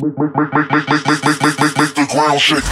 Make the ground shake.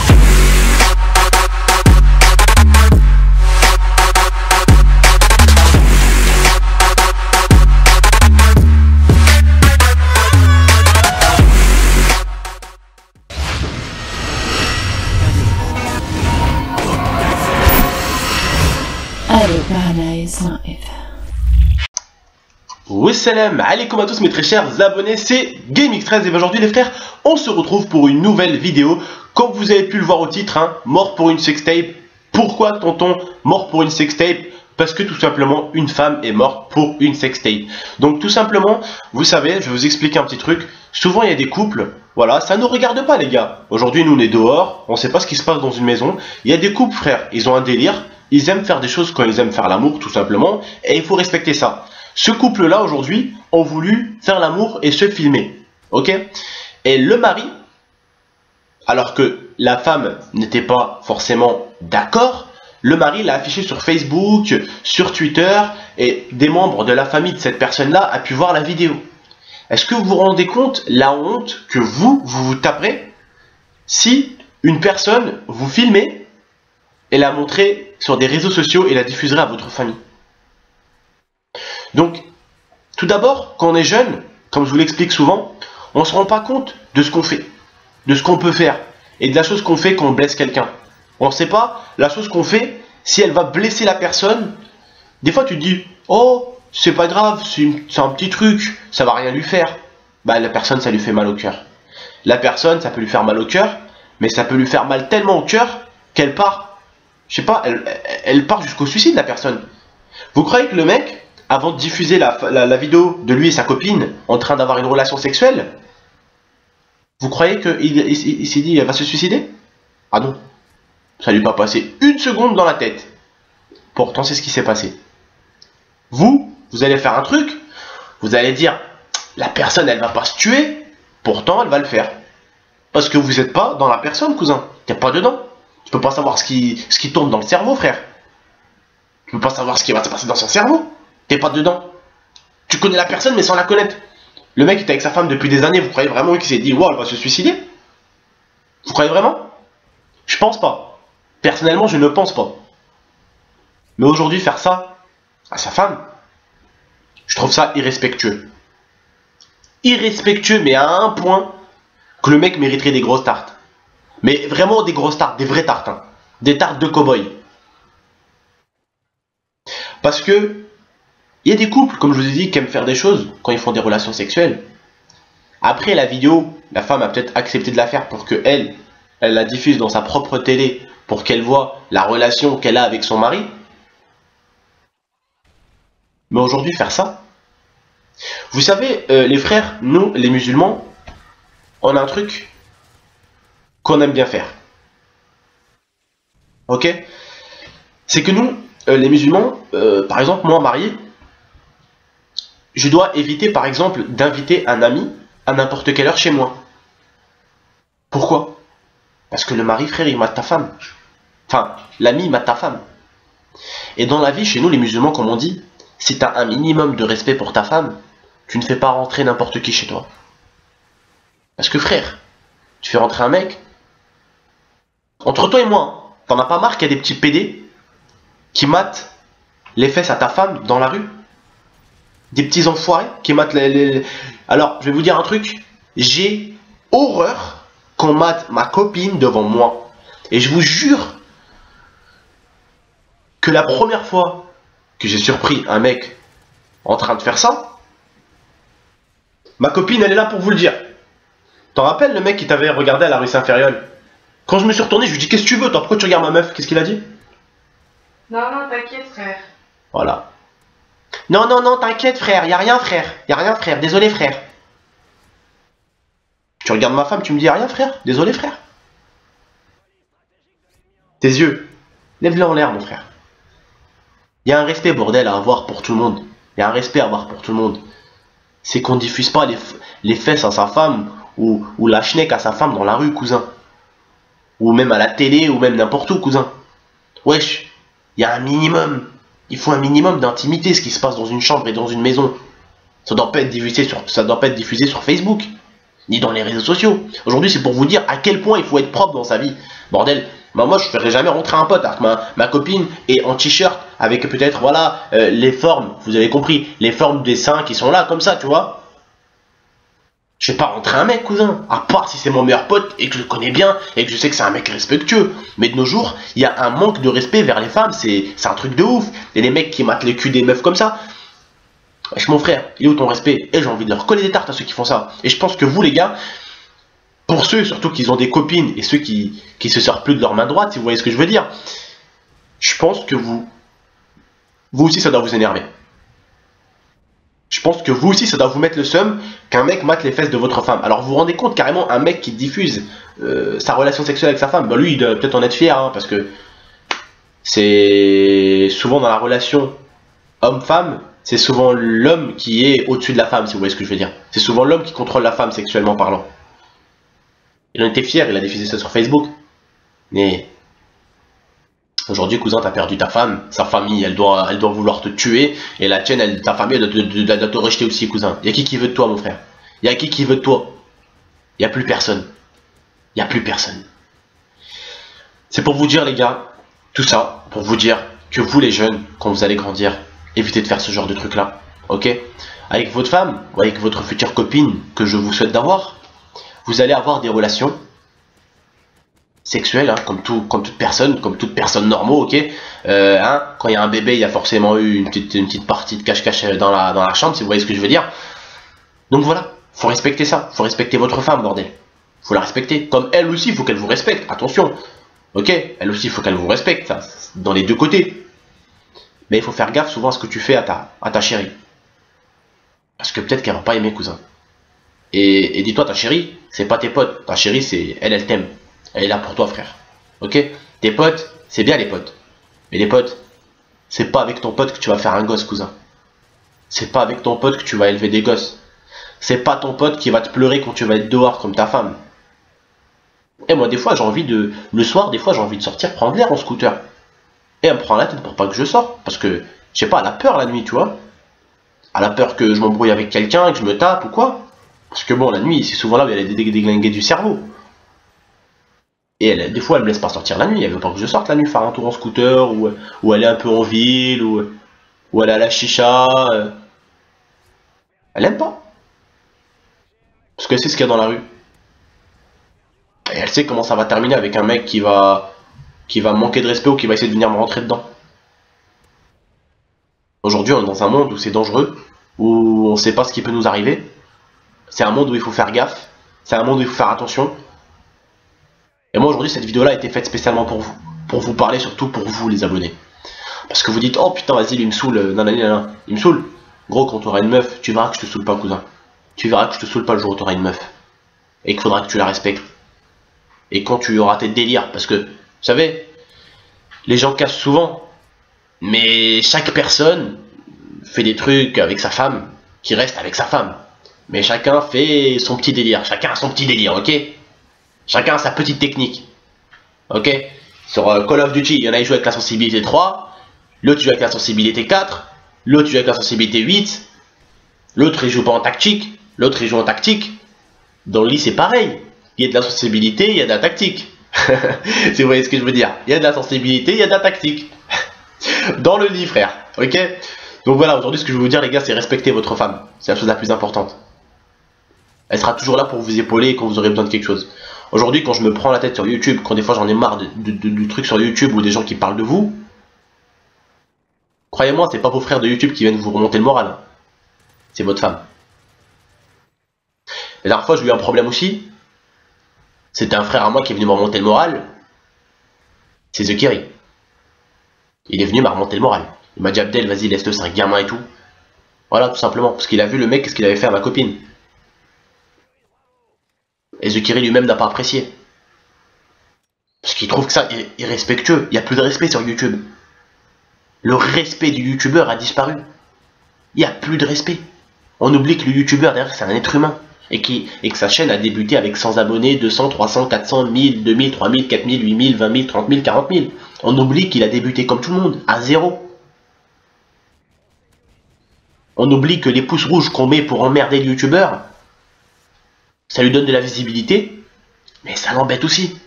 Wassalam alaikum à tous mes très chers abonnés, c'est GameX13 et aujourd'hui les frères, on se retrouve pour une nouvelle vidéo. Comme vous avez pu le voir au titre, mort pour une sextape. Pourquoi tonton mort pour une sextape? Parce que tout simplement une femme est morte pour une sextape. Donc tout simplement, vous savez, je vais vous expliquer un petit truc. Souvent il y a des couples, voilà, ça ne nous regarde pas les gars. Aujourd'hui nous on est dehors, on sait pas ce qui se passe dans une maison. Il y a des couples frères, ils ont un délire, ils aiment faire des choses quand ils aiment faire l'amour tout simplement. Et il faut respecter ça. Ce couple-là, aujourd'hui, ont voulu faire l'amour et se filmer. Ok? Et le mari, alors que la femme n'était pas forcément d'accord, le mari l'a affiché sur Facebook, sur Twitter, et des membres de la famille de cette personne-là a pu voir la vidéo. Est-ce que vous vous rendez compte la honte que vous taperez si une personne vous filmez et la montrez sur des réseaux sociaux et la diffuserez à votre famille? Donc, tout d'abord, quand on est jeune, comme je vous l'explique souvent, on ne se rend pas compte de ce qu'on fait, de ce qu'on peut faire, et de la chose qu'on fait quand on blesse quelqu'un. On ne sait pas la chose qu'on fait, si elle va blesser la personne. Des fois, tu te dis, oh, c'est pas grave, c'est un petit truc, ça va rien lui faire. Bah, la personne, ça lui fait mal au cœur. La personne, ça peut lui faire mal au cœur, mais ça peut lui faire mal tellement au cœur qu'elle part, je sais pas, elle part jusqu'au suicide, la personne. Vous croyez que le mec, avant de diffuser la vidéo de lui et sa copine en train d'avoir une relation sexuelle, vous croyez qu'il s'est dit elle va se suicider? Ah non, ça lui est pas passé une seconde dans la tête. Pourtant c'est ce qui s'est passé. Vous allez faire un truc, vous allez dire la personne elle va pas se tuer, pourtant elle va le faire. Parce que vous n'êtes pas dans la personne, cousin, t'es pas dedans. Tu peux pas savoir ce qui tourne dans le cerveau, frère. Tu peux pas savoir ce qui va se passer dans son cerveau. T'es pas dedans. Tu connais la personne mais sans la connaître. Le mec était avec sa femme depuis des années, vous croyez vraiment qu'il s'est dit wow, elle va se suicider? Vous croyez vraiment? Je pense pas. Personnellement, je ne pense pas. Mais aujourd'hui, faire ça à sa femme, je trouve ça irrespectueux. Irrespectueux, mais à un point que le mec mériterait des grosses tartes. Mais vraiment des grosses tartes, des vraies tartes. Des tartes de cow-boy. Parce que il y a des couples, comme je vous ai dit, qui aiment faire des choses quand ils font des relations sexuelles. Après la vidéo, la femme a peut-être accepté de la faire pour que elle la diffuse dans sa propre télé, pour qu'elle voit la relation qu'elle a avec son mari. Mais aujourd'hui, faire ça, vous savez, les frères, nous, les musulmans, on a un truc qu'on aime bien faire. Ok? C'est que nous, les musulmans, par exemple, moi, marié, je dois éviter par exemple d'inviter un ami à n'importe quelle heure chez moi. Pourquoi? Parce que le mari, frère, il mate ta femme. Enfin, l'ami mate ta femme. Et dans la vie, chez nous les musulmans, comme on dit, si tu as un minimum de respect pour ta femme, tu ne fais pas rentrer n'importe qui chez toi. Parce que frère, tu fais rentrer un mec, entre toi et moi, t'en as pas marre qu'il y a des petits PD qui matent les fesses à ta femme dans la rue? Des petits enfoirés qui matent les... Alors, je vais vous dire un truc. J'ai horreur qu'on mate ma copine devant moi. Et je vous jure que la première fois que j'ai surpris un mec en train de faire ça, ma copine, elle est là pour vous le dire. T'en rappelles le mec qui t'avait regardé à la rue Saint-Fériol? Quand je me suis retourné, je lui ai dit, qu'est-ce que tu veux, toi? Pourquoi tu regardes ma meuf? Qu'est-ce qu'il a dit? Non, non, t'inquiète, frère. Voilà. Non, non, non, t'inquiète frère, y a rien frère, désolé frère. Tu regardes ma femme, tu me dis rien frère, désolé frère. Tes yeux, lève-les en l'air mon frère. Il y a un respect bordel à avoir pour tout le monde. Il y a un respect à avoir pour tout le monde. C'est qu'on diffuse pas les fesses à sa femme ou la schneck à sa femme dans la rue, cousin. Ou même à la télé, ou même n'importe où, cousin. Wesh, il y a un minimum. Il faut un minimum d'intimité, ce qui se passe dans une chambre et dans une maison. Ça doit pas être diffusé sur Facebook. ni dans les réseaux sociaux. Aujourd'hui, c'est pour vous dire à quel point il faut être propre dans sa vie. Bordel, bah moi je ne ferai jamais rentrer un pote avec ma copine et en t-shirt avec peut-être voilà les formes, vous avez compris, les formes des seins qui sont là comme ça, tu vois. Je vais pas rentrer un mec, cousin, à part si c'est mon meilleur pote et que je le connais bien et que je sais que c'est un mec respectueux. Mais de nos jours, il y a un manque de respect vers les femmes, c'est un truc de ouf. Il y a des mecs qui matent le cul des meufs comme ça. Wesh mon frère, il est où ton respect? Et j'ai envie de leur coller des tartes à ceux qui font ça. Et je pense que vous les gars, pour ceux surtout qui ont des copines et ceux qui se sortent plus de leur main droite, si vous voyez ce que je veux dire, je pense que vous aussi ça doit vous énerver. Je pense que vous aussi ça doit vous mettre le seum qu'un mec mate les fesses de votre femme. Alors vous vous rendez compte carrément un mec qui diffuse sa relation sexuelle avec sa femme, bah lui il doit peut-être en être fier hein, parce que c'est souvent dans la relation homme-femme, c'est souvent l'homme qui est au-dessus de la femme, si vous voyez ce que je veux dire. C'est souvent l'homme qui contrôle la femme sexuellement parlant. Il en était fier, il a diffusé ça sur Facebook. Mais aujourd'hui, cousin, t'as perdu ta femme, sa famille, elle doit vouloir te tuer, et la tienne, ta famille, elle doit te rejeter aussi, cousin. Y'a qui veut de toi, mon frère? Y'a qui veut de toi? Y'a plus personne. Y'a plus personne. C'est pour vous dire, les gars, tout ça, pour vous dire que vous, les jeunes, quand vous allez grandir, évitez de faire ce genre de truc-là, ok? Avec votre femme, ou avec votre future copine, que je vous souhaite d'avoir, vous allez avoir des relations sexuelles, hein, comme toute personne normale, ok. Hein, quand il y a un bébé, il y a forcément eu une petite partie de cache-cache dans la chambre, si vous voyez ce que je veux dire. Donc voilà, faut respecter ça, faut respecter votre femme, bordel. Faut la respecter, comme elle aussi, il faut qu'elle vous respecte, attention. Ok, elle aussi, il faut qu'elle vous respecte, ça, dans les deux côtés. Mais il faut faire gaffe souvent à ce que tu fais à ta chérie. Parce que peut-être qu'elle va pas aimer, cousin. Et dis-toi, ta chérie, c'est pas tes potes. Ta chérie, c'est elle t'aime. Elle est là pour toi, frère. Ok? Tes potes, c'est bien les potes. Mais les potes, c'est pas avec ton pote que tu vas faire un gosse, cousin. C'est pas avec ton pote que tu vas élever des gosses. C'est pas ton pote qui va te pleurer quand tu vas être dehors comme ta femme. Et moi, des fois, j'ai envie de... Le soir, des fois, j'ai envie de sortir prendre l'air en scooter. Et elle me prend la tête pour pas que je sorte. Parce que, je sais pas, elle a peur la nuit, tu vois. Elle a peur que je m'embrouille avec quelqu'un, que je me tape ou quoi. Parce que bon, la nuit, c'est souvent là où il y a des déglingués du cerveau. Et elle, des fois, elle me laisse pas sortir la nuit. Elle veut pas que je sorte la nuit, faire un tour en scooter, ou aller un peu en ville, ou aller à la chicha. Elle aime pas. Parce qu'elle sait ce qu'il y a dans la rue. Et elle sait comment ça va terminer avec un mec qui va me manquer de respect ou qui va essayer de venir me rentrer dedans. Aujourd'hui, on est dans un monde où c'est dangereux, où on sait pas ce qui peut nous arriver. C'est un monde où il faut faire gaffe. C'est un monde où il faut faire attention. Et moi aujourd'hui cette vidéo là a été faite spécialement pour vous. Pour vous parler, surtout pour vous les abonnés. Parce que vous dites, oh putain vas-y il me saoule, nanana, il me saoule. Gros quand tu auras une meuf, tu verras que je te saoule pas cousin. Tu verras que je te saoule pas le jour où tu auras une meuf. Et qu'il faudra que tu la respectes. Et quand tu auras tes délires. Parce que, vous savez, les gens cassent souvent. Mais chaque personne fait des trucs avec sa femme qui reste avec sa femme. Mais chacun fait son petit délire. Chacun a son petit délire, ok? Chacun a sa petite technique. Ok? Sur Call of Duty, il y en a qui jouent avec la sensibilité 3. L'autre joue avec la sensibilité 4. L'autre joue avec la sensibilité 8. L'autre il joue pas en tactique. L'autre il joue en tactique. Dans le lit c'est pareil. Il y a de la sensibilité, il y a de la tactique. Si vous voyez ce que je veux dire. Il y a de la sensibilité, il y a de la tactique. Dans le lit frère. Ok? Donc voilà, aujourd'hui ce que je veux vous dire les gars, c'est respecter votre femme. C'est la chose la plus importante. Elle sera toujours là pour vous épauler quand vous aurez besoin de quelque chose. Aujourd'hui, quand je me prends la tête sur YouTube, quand des fois j'en ai marre du truc sur YouTube ou des gens qui parlent de vous, croyez-moi, c'est pas vos frères de YouTube qui viennent vous remonter le moral. Hein. C'est votre femme. La dernière fois, j'ai eu un problème aussi. C'était un frère à moi qui est venu me remonter le moral. C'est The Kerry. Il est venu me remonter le moral. Il m'a dit Abdel, vas-y, laisse-le, c'est un gamin et tout. Voilà, tout simplement. Parce qu'il a vu le mec, qu'est-ce qu'il avait fait à ma copine. Et The Kerry lui-même n'a pas apprécié. Parce qu'il trouve que ça est irrespectueux. Il n'y a plus de respect sur YouTube. Le respect du youtubeur a disparu. Il n'y a plus de respect. On oublie que le youtubeur derrière c'est un être humain. Et que sa chaîne a débuté avec 100 abonnés, 200, 300, 400, 1000, 2000, 3000, 4000, 8000, 20 000, 30 000, 40 000. On oublie qu'il a débuté comme tout le monde, à zéro. On oublie que les pouces rouges qu'on met pour emmerder le youtubeur, Ça lui donne de la visibilité, mais ça l'embête aussi.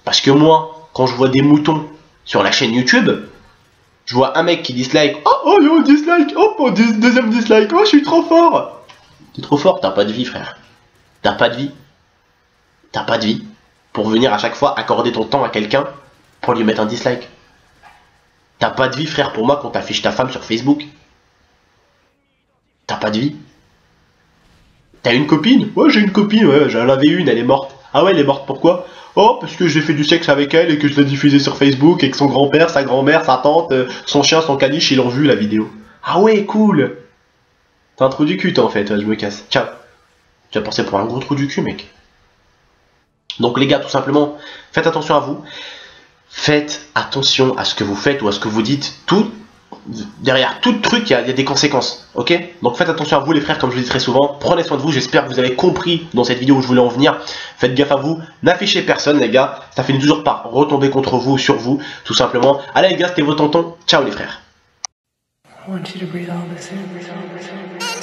Parce que moi, quand je vois des moutons sur la chaîne YouTube, je vois un mec qui dislike. Oh yo, dislike. Oh, deuxième dislike. Oh, je suis trop fort. T'es trop fort, t'as pas de vie, frère. T'as pas de vie. T'as pas de vie. Pour venir à chaque fois accorder ton temps à quelqu'un pour lui mettre un dislike. T'as pas de vie, frère, pour moi, quand t'affiches ta femme sur Facebook. T'as pas de vie. T'as une copine? Ouais, j'ai une copine, ouais, j'en avais une, elle est morte. Ah ouais, elle est morte, pourquoi? Oh, parce que j'ai fait du sexe avec elle et que je l'ai diffusé sur Facebook et que son grand-père, sa grand-mère, sa tante, son chien, son caniche, ils l'ont vu la vidéo. Ah ouais, cool. T'as un trou du cul, toi, en fait, je me casse. Ciao. Tu vas penser pour un gros trou du cul, mec. Donc les gars, tout simplement, faites attention à vous. Faites attention à ce que vous faites ou à ce que vous dites. Derrière tout truc, il y a des conséquences. Ok? Donc faites attention à vous les frères, comme je le dis très souvent. Prenez soin de vous, j'espère que vous avez compris dans cette vidéo où je voulais en venir. Faites gaffe à vous. N'affichez personne les gars. Ça finit toujours par retomber contre vous ou sur vous, tout simplement. Allez les gars, c'était vos tontons. Ciao les frères. I want you to breathe all this in.